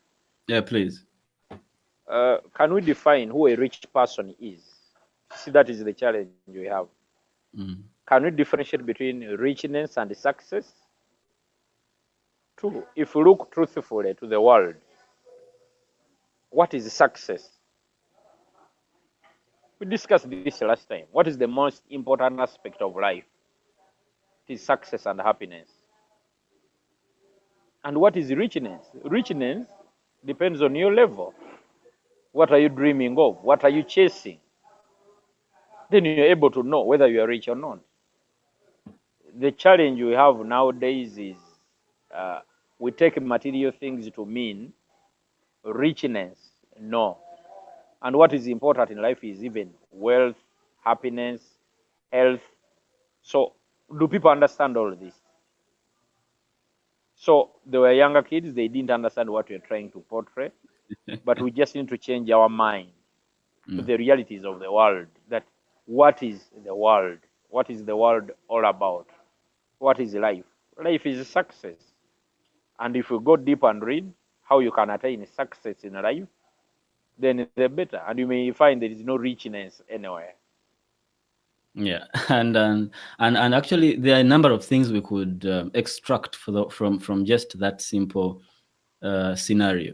yeah, please.
Can we define who a rich person is? See, that is the challenge we have. Can we differentiate between richness and success? Two, if we look truthfully to the world, what is success? We discussed this last time. What is the most important aspect of life? It is success and happiness. And what is richness? Richness depends on your level. What are you dreaming of? What are you chasing? Then you're able to know whether you are rich or not. The challenge we have nowadays is we take material things to mean richness. No. And what is important in life is even wealth, happiness, health. So, do people understand all this? So, they were younger kids, they didn't understand what we're trying to portray, but we just need to change our mind to the realities of the world. That what is the world? What is the world all about? What is life? Life is success. And if you go deep and read how you can attain success in life, then the better. And you may find there is no richness anywhere.
Yeah, and actually, there are a number of things we could extract from just that simple scenario,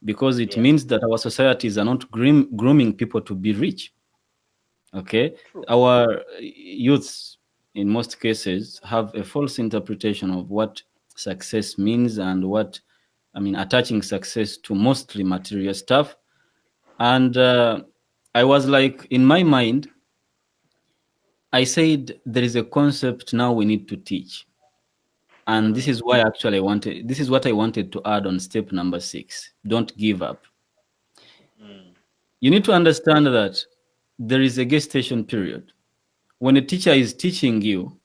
because it
Yeah.
means that our societies are not grooming people to be rich. Okay,
True.
our youths, in most cases, have a false interpretation of what success means and what, I mean, attaching success to mostly material stuff. And I was like, in my mind, I said there is a concept now we need to teach. And this is why actually this is what I wanted to add on step number 6. Don't give up. You need to understand that there is a gestation period. When a teacher is teaching you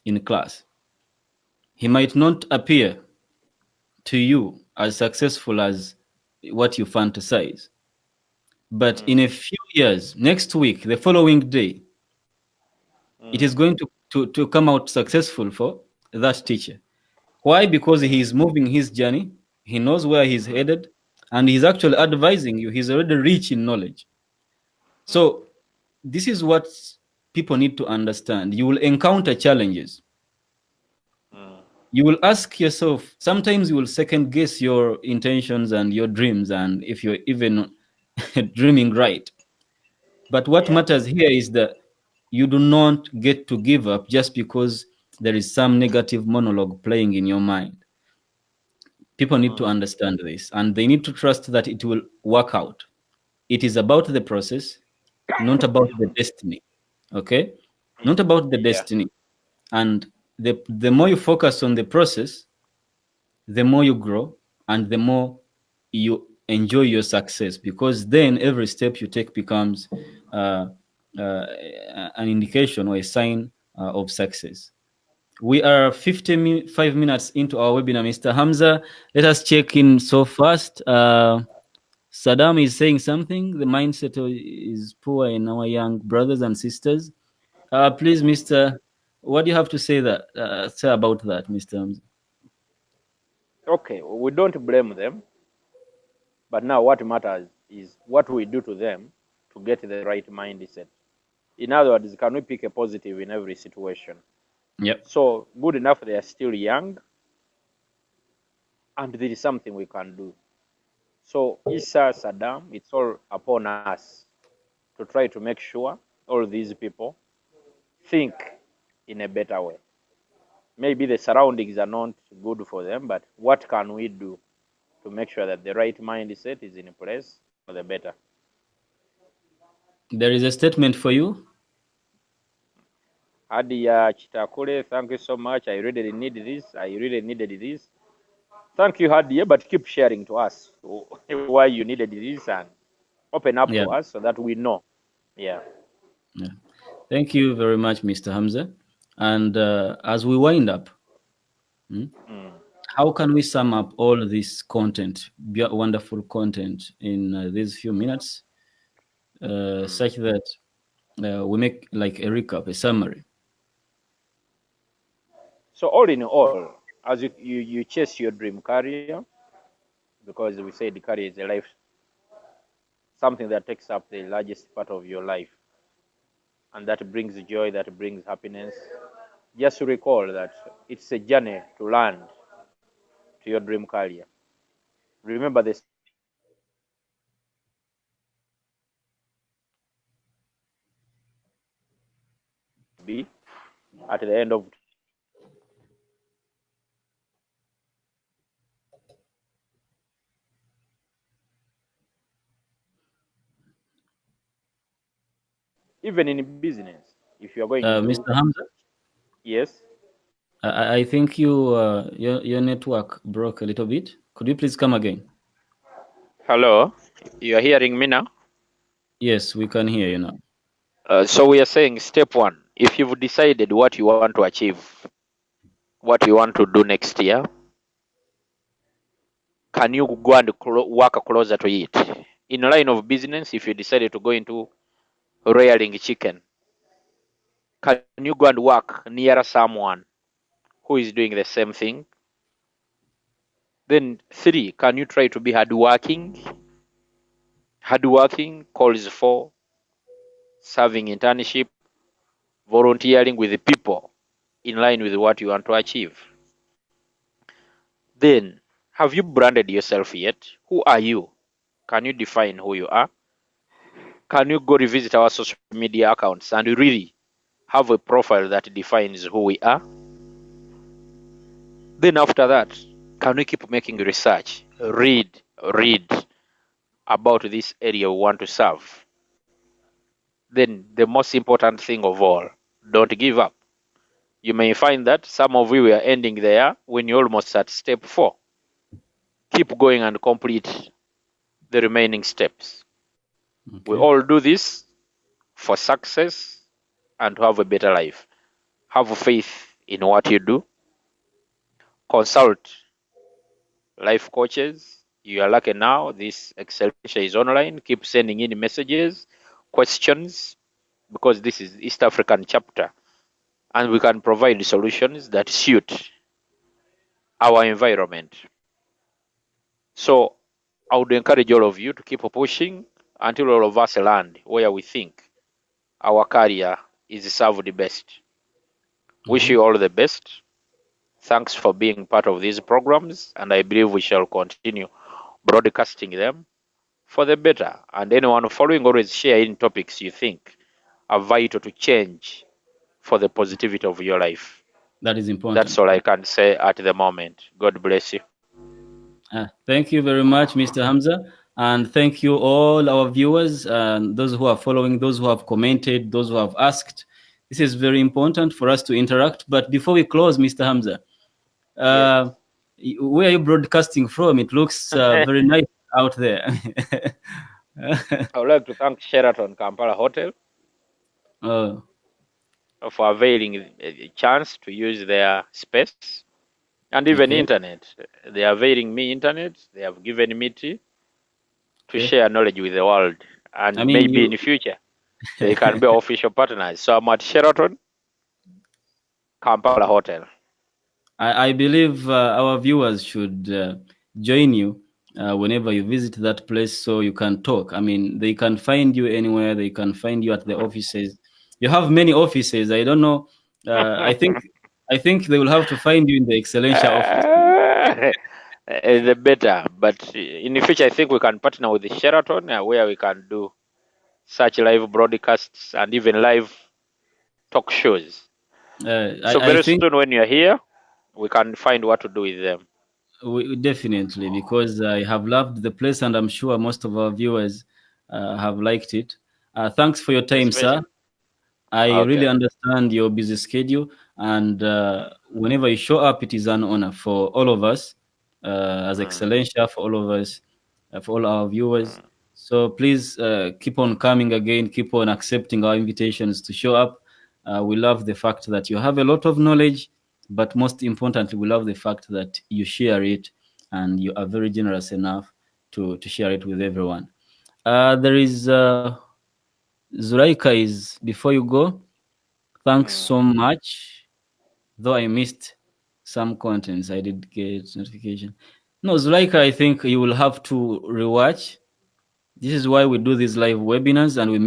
in class, he might not appear to you as successful as what you fantasize. But in a few years, next week, the following day, it is going to come out successful for that teacher. Why? Because he is moving his journey, he knows where he's headed, and he's actually advising you. He's already rich in knowledge. So, this is what people need to understand. You will encounter challenges. You will ask yourself, sometimes you will second guess your intentions and your dreams, and if you're even dreaming right. But what
Yeah.
matters here is that you do not get to give up just because there is some negative monologue playing in your mind. People need to
Mm.
understand this and they need to trust that it will work out. It is about the process, not about the destiny. Okay? Not about the
Yeah.
destiny. And the more you focus on the process, the more you grow and the more you enjoy your success, because then every step you take becomes uh, uh, an indication or a sign of success. We are 55 minutes into our webinar, Mr. Hamza. Let us check in so fast. Saddam is saying something. The mindset is poor in our young brothers and sisters. Please, Mr. What do you have to say say about that, Mr. Hamza?
Okay, we don't blame them, but now what matters is what we do to them to get the right mindset. In other words, can we pick a positive in every situation?
Yep.
So, good enough they are still young, and there is something we can do. So, Issa, Saddam, it's all upon us to try to make sure all these people think in a better way. Maybe the surroundings are not good for them, but what can we do to make sure that the right mindset is in place for the better?
There is a statement for you.
Hadia Chitakule, thank you so much. I really need this. I really needed this. Thank you, Hadia, but keep sharing to us why you needed this and open up
Yeah.
to us so that we know. Yeah.
Yeah. Thank you very much, Mr. Hamza. And as we wind up, hmm,
Mm.
how can we sum up all this content, wonderful content, in these few minutes,
Mm.
such that we make like a recap, a summary?
So all in all, as you chase your dream career, because we said the career is a life, something that takes up the largest part of your life, and that brings joy, that brings happiness. Just recall that it's a journey to land to your dream career. Remember the steps you take to get there. Be at the end of today, even in business, if you are going to,
Mr. Hamza,
yes.
I think your network broke a little bit. Could you please come again?
Hello, you are hearing me now?
Yes, we can hear you now.
So we are saying step one, if you've decided what you want to achieve, what you want to do next year, can you go and work closer to it? In a line of business, if you decided to go into rearing chicken, can you go and work near someone who is doing the same thing? Then three, can you try to be hardworking? Hardworking calls for serving internship, volunteering with the people in line with what you want to achieve. Then, have you branded yourself yet? Who are you? Can you define who you are? Can you go revisit our social media accounts and really have a profile that defines who we are? Then after that, can we keep making research? Read about this area we want to serve. Then the most important thing of all, don't give up. You may find that some of you are ending there when you're almost at step 4. Keep going and complete the remaining steps. We
Okay.
all do this for success and to have a better life. Have faith in what you do. Consult life coaches. You are lucky now. This Excellentia is online. Keep sending in messages, questions, because this is East African chapter, and we can provide solutions that suit our environment. So I would encourage all of you to keep pushing until all of us land where we think our career is served best. Wish
Mhm.
you all the best. Thanks for being part of these programs, and I believe we shall continue broadcasting them for the better. And anyone following, always share in topics you think are vital to change for the positivity of your life.
That is
That's
important.
all I can say at the moment. God bless you.
Thank you very much, Mr. Hamza. And thank you all our viewers, those who are following, those who have commented, those who have asked. This is very important for us to interact. But before we close, Mr. Hamza,
Yes.
uh, where are you broadcasting from? It looks very nice out there.
I would like to thank Sheraton Kampala Hotel
Oh,
for availing a chance to use their space and even
okay,
internet. They are availing me internet. They have given me to
okay.
share knowledge with the world.
I
And
mean,
maybe in
you.
the future, they can be official partners. So I'm at Sheraton Kampala Hotel.
I believe our viewers should join you whenever you visit that place so you can talk. I mean, they can find you anywhere, they can find you at the offices. You have many offices. I don't know. I think they will have to find you in the Excellencia office.
The better. But in the future, I think we can partner with the Sheraton where we can do such live broadcasts and even live talk shows. So
I
very
think
soon when you're here, we can find what to do with them.
definitely, because I have loved the place and I'm sure most of our viewers have liked it. Thanks for your time, sir.
Especially.
I really
Okay.
understand your busy schedule, and whenever you show up, it is an honor for all of us, as
Mm,
Excellencia, for all of us, for all our viewers.
mm.
So please keep on coming again, keep on accepting our invitations to show up. We love the fact that you have a lot of knowledge, but most importantly, we love the fact that you share it and you are very generous enough to share it with everyone. There is Zuraika is before you go. Thanks
Mm.
so much. Though I missed some contents, I did get notification. No, Zulaika, I think you will have to rewatch. This is why we do these live webinars and we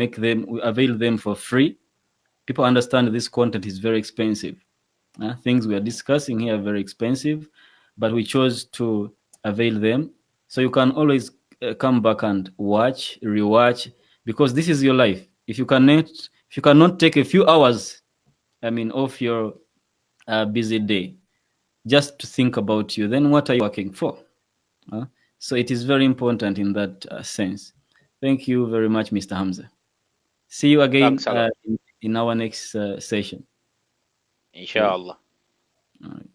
avail them for free. People understand this content is very expensive. Things we are discussing here are very expensive, but we chose to avail them. So you can always come back and watch, rewatch, because this is your life. If you cannot take a few hours, I mean, off your busy day just to think about you, then what are you working for? Uh, so it is very important in that sense. Thank you very much, Mr. Hamza. See you again
Thanks a lot.
in our next session. Okay.
Inshallah.
All right.